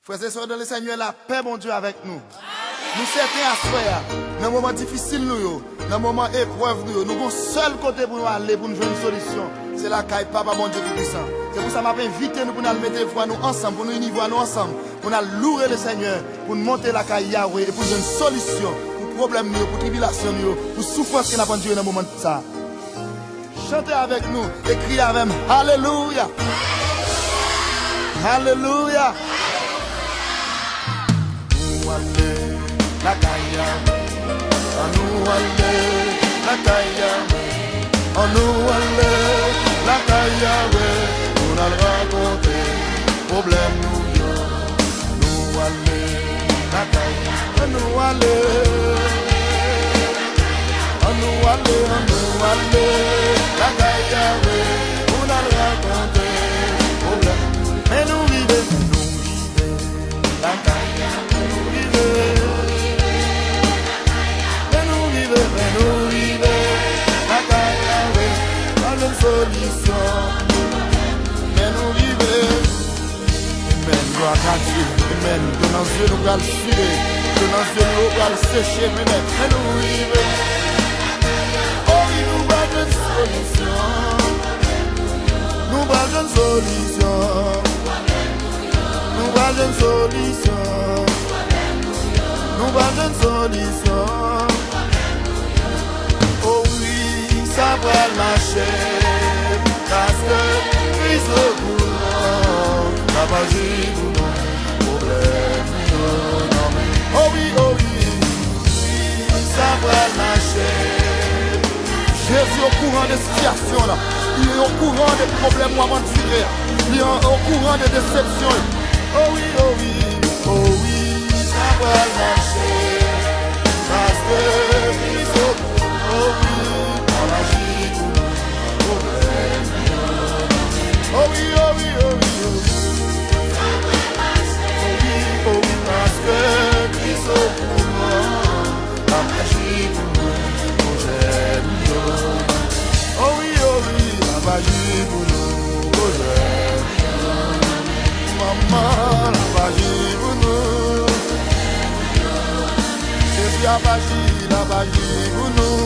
Frères et sœurs dans le Seigneur, la paix, mon Dieu, avec nous. Nous certains à soi, dans un moment difficile, dans un moment épreuve, nous avons seul côté pour nous aller, pour nous jouer une solution. C'est la caille, Papa, mon Dieu, tout-puissant. C'est pour ça que je invité nous pour nous mettre voix nous ensemble, pour nous unir nous ensemble, pour nous louer le Seigneur, pour nous monter la caille Yahweh et pour jouer une solution pour problème, pour tribulation, pour souffrance qu'on a pour Dieu dans un moment de ça. Chantez avec nous et criez avec nous. Alléluia. Alléluia. La caille, nous allons la caille, nous allons la caille, on a raconté problème nous allons la caille, nous allons la caille, on a raconté problème, mais nous vivons la caille, nous vivons. Solution, mais nous vivons. Amen, gloire à Dieu. Amen, de nos yeux nous allons suivre, de nos yeux nous allons sécher, mais nous vivons. Oh oui, nous avons une solution. Nous avons une solution. Nous avons une solution. Nous avons une solution. Oh oui, ça va marcher. Parce que Christ au courant, la magie pour nos problèmes. Oh oui, ça va marcher. Jésus au courant des situations là. Il est au courant des problèmes aventuriers. Il est au courant des déceptions. Oh oui, ça va marcher. Parce que Christ au courant, oh oui, la magie pour nos problèmes. Oh oui, parce que Christ au courant, la magie pour nous, j'aime. Oh oui, la magie pour nous, j'aime. Maman, la magie pour nous. Jésus a la magie pour nous.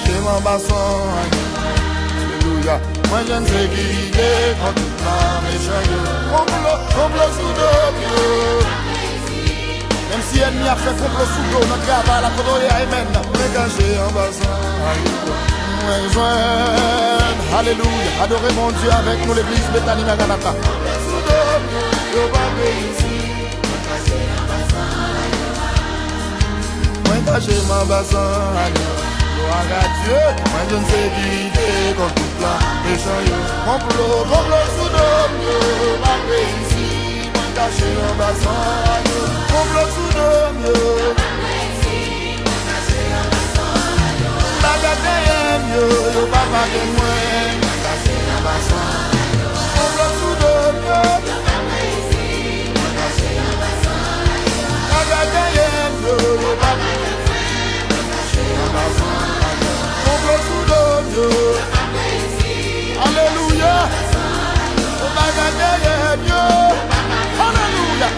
Chez mon basson, alléluia. Moi je ne sais qui est contre la méchante. Complot sous dos. Même si elle n'y a fait complot sous dos, notre gars la photo et amen. Mais quand j'ai un basson, alléluia. Alléluia. Adorez mon Dieu avec nous, l'église Bethany Maranatha. Sous dos, je vais ici. Moi quand j'ai mon basson, alléluia. Gloire à Dieu, moi je ne sais qui est contre toute la méchant. Complot sous nos ma ici, moi caché en bassin. Complot sous nos ma gâté mieux, papa de moi, caché en bassin. Complot sous nos ma gâté mieux, papa caché en bassin. Alléluia. Alléluia.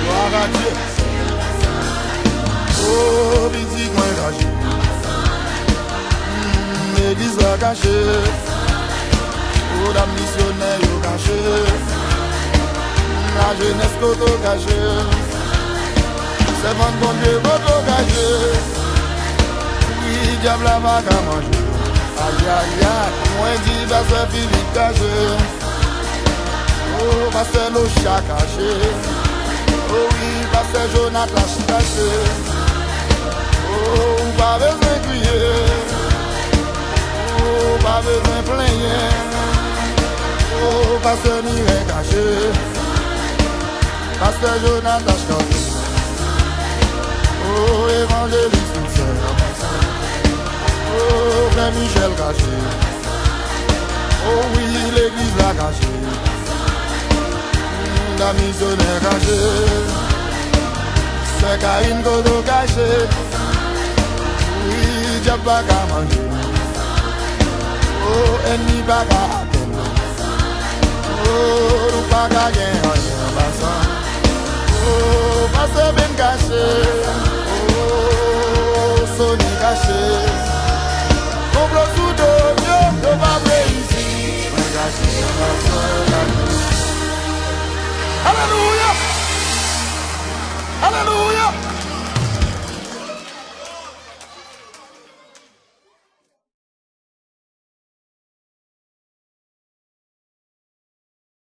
Gloire à Dieu. Oh, petit coin caché. L'église va cacher. Oh, la missionnaire caché. La jeunesse koto caché. C'est mon bon Dieu koto caché. Oui, diable a ma qu'à manger. Aïe aïe aïe, moi dit pasteur Philippe caché. Oh, pasteur Locha caché. Oh oui, pasteur Jonathan caché. Oh, pas besoin de crier. Oh, pas besoin de plaigner. Oh, pasteur Mireille caché. Pasteur Jonathan caché. Oh, évangéliste sincère. Oh, frère Michel caché. Oh oui, l'église l'a caché. La missionnaire caché. C'est Karine Kodo caché. Oui, j'ai pas qu'à manger. Oh, ennemi pas qu'à attendre. Oh, nous pas qu'à gagner en passant. Oh, passe bien caché. Oh, Sony caché. Complot sous dos, Dieu, ne va pas ici. Alléluia. Alléluia.